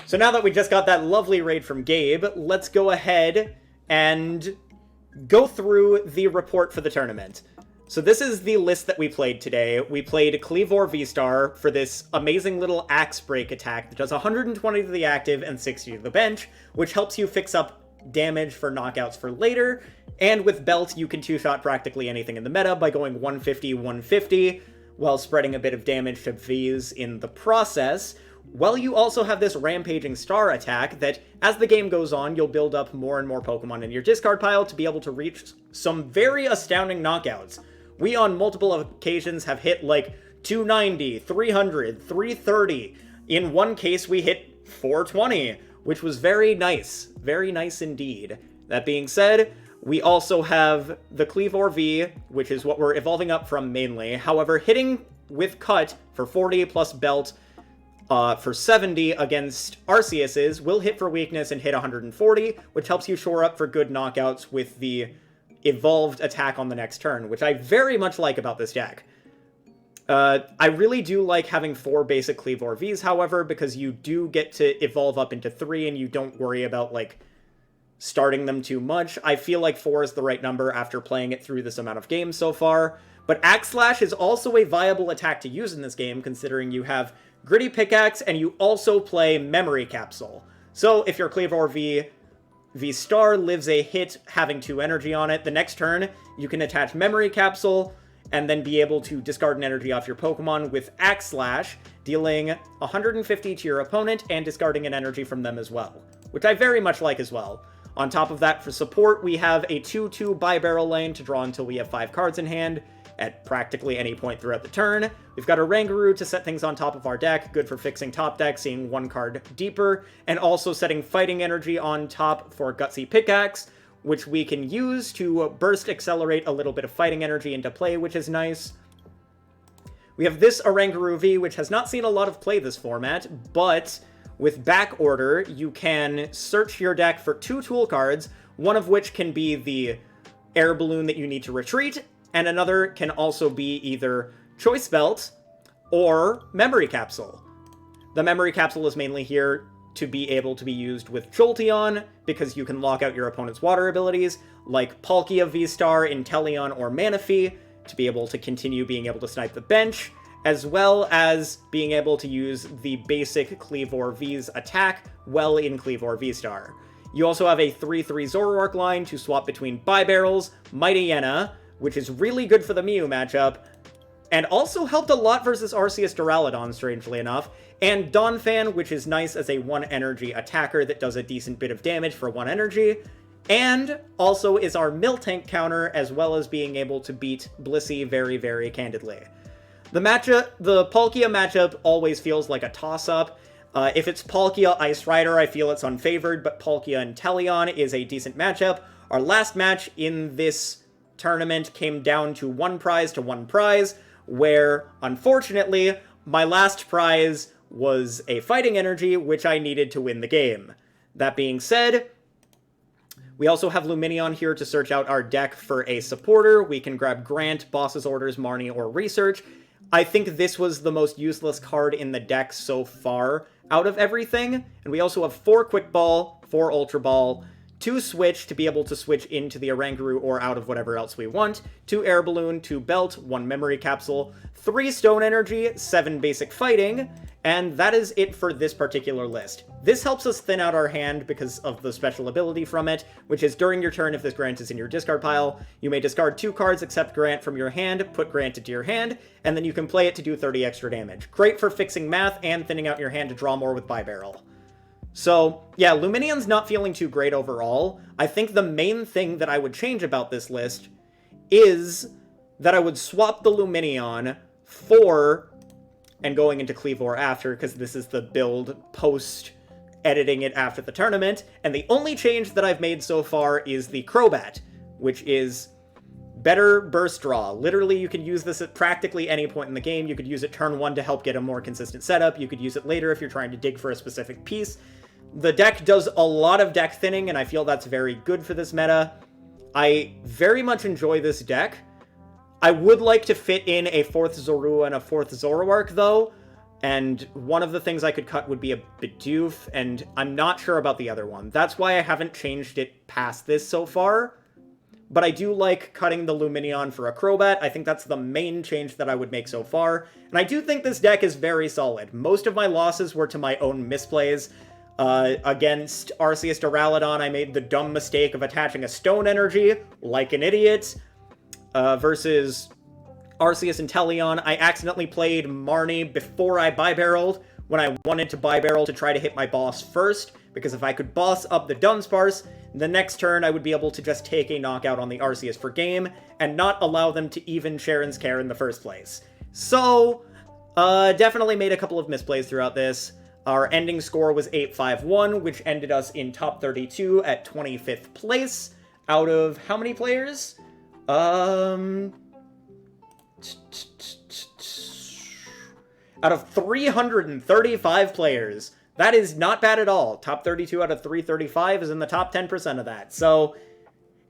So now that we just got that lovely raid from Gabe, let's go ahead and go through the report for the tournament. So this is the list that we played today. We played Kleavor Vstar for this amazing little axe break attack that does 120 to the active and 60 to the bench, which helps you fix up damage for knockouts for later. And with Belt, you can two-shot practically anything in the meta by going 150-150, while spreading a bit of damage to Vs in the process. Well, you also have this Rampaging Star attack that, as the game goes on, you'll build up more and more Pokemon in your discard pile to be able to reach some very astounding knockouts. We, on multiple occasions, have hit like 290, 300, 330. In one case, we hit 420, which was very nice. Very nice indeed. That being said, we also have the Kleavor V, which is what we're evolving up from mainly. However, hitting with Cut for 40 plus Belt for 70 against Arceus's will hit for weakness and hit 140, which helps you shore up for good knockouts with the evolved attack on the next turn, which I very much like about this deck. I really do like having 4 basic Kleavor Vs, however, because you do get to evolve up into 3 and you don't worry about, like, starting them too much. I feel like 4 is the right number after playing it through this amount of games so far. But Axe Slash is also a viable attack to use in this game, considering you have Gritty Pickaxe and you also play Memory Capsule. So if your Kleavor V-Star lives a hit having 2 energy on it, the next turn you can attach Memory Capsule and then be able to discard an energy off your Pokemon with Axe Slash, dealing 150 to your opponent and discarding an energy from them as well, which I very much like as well. On top of that, for support, we have a 2/2 Bibarel lane to draw until we have 5 cards in hand at practically any point throughout the turn. We've got Oranguru to set things on top of our deck, good for fixing top deck, seeing 1 card deeper, and also setting fighting energy on top for Gutsy Pickaxe, which we can use to burst accelerate a little bit of fighting energy into play, which is nice. We have this Oranguru V, which has not seen a lot of play this format, but with back order, you can search your deck for 2 tool cards, one of which can be the Air Balloon that you need to retreat, and another can also be either Choice Belt or Memory Capsule. The Memory Capsule is mainly here to be able to be used with Jolteon, because you can lock out your opponent's water abilities, like Palkia Vstar, Inteleon, or Manaphy, to be able to continue being able to snipe the bench, as well as being able to use the basic Kleavor V's attack well in Kleavor Vstar. You also have a 3/3 Zoroark line to swap between Bibarels, Mightyena, which is really good for the Mew matchup, and also helped a lot versus Arceus Duraludon, strangely enough, and Donphan, which is nice as a 1 energy attacker that does a decent bit of damage for 1 energy, and also is our Miltank counter, as well as being able to beat Blissey very, very candidly. The Palkia matchup always feels like a toss-up. If it's Palkia Ice Rider, I feel it's unfavored, but Palkia Inteleon is a decent matchup. Our last match in this tournament came down to 1 prize to 1 prize, where, unfortunately, my last prize was a fighting energy, which I needed to win the game. That being said, we also have Lumineon here to search out our deck for a supporter. We can grab Grant, Boss's Orders, Marnie, or Research. I think this was the most useless card in the deck so far out of everything. And we also have 4 Quick Ball, 4 Ultra Ball, 2 Switch to be able to switch into the Oranguru or out of whatever else we want, 2 Air Balloon, 2 Belt, 1 Memory Capsule, 3 Stone Energy, 7 Basic Fighting, and that is it for this particular list. This helps us thin out our hand because of the special ability from it, which is during your turn, if this Grant is in your discard pile, you may discard 2 cards except Grant from your hand, put Grant into your hand, and then you can play it to do 30 extra damage. Great for fixing math and thinning out your hand to draw more with Bibarel. So, yeah, Lumineon's not feeling too great overall. I think the main thing that I would change about this list is that I would swap the Lumineon for, and going into Kleavor after, because this is the build post-editing it after the tournament, and the only change that I've made so far is the Crobat, which is better burst draw. Literally, you can use this at practically any point in the game. You could use it turn 1 to help get a more consistent setup. You could use it later if you're trying to dig for a specific piece. The deck does a lot of deck thinning, and I feel that's very good for this meta. I very much enjoy this deck. I would like to fit in a 4th Zorua and a 4th Zoroark, though. and one of the things I could cut would be a Bidoof, and I'm not sure about the other one. That's why I haven't changed it past this so far. But I do like cutting the Lumineon for a Crobat. I think that's the main change that I would make so far. And I do think this deck is very solid. Most of my losses were to my own misplays. Against Arceus Duraludon, I made the dumb mistake of attaching a Stone Energy, like an idiot. Versus Arceus and Teleon, I accidentally played Marnie before I Bibareled, when I wanted to Bibarel to try to hit my boss first, because if I could boss up the Dunsparce, the next turn I would be able to just take a knockout on the Arceus for game, and not allow them to even Sharon's Care in the first place. So, definitely made a couple of misplays throughout this. Our ending score was 851, which ended us in top 32 at 25th place, out of how many players? Out of 335 players. That is not bad at all. Top 32 out of 335 is in the top 10% of that. So,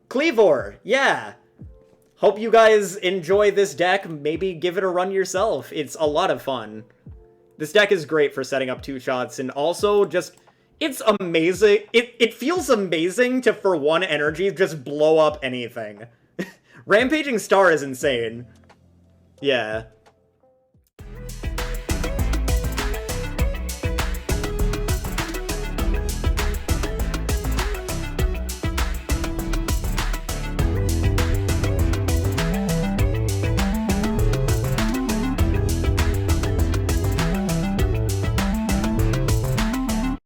Kleavor, yeah. Hope you guys enjoy this deck. Maybe give it a run yourself. It's a lot of fun. This deck is great for setting up two-shots, and also just, it's amazing. It feels amazing to, for one energy, just blow up anything. Rampaging Star is insane. Yeah.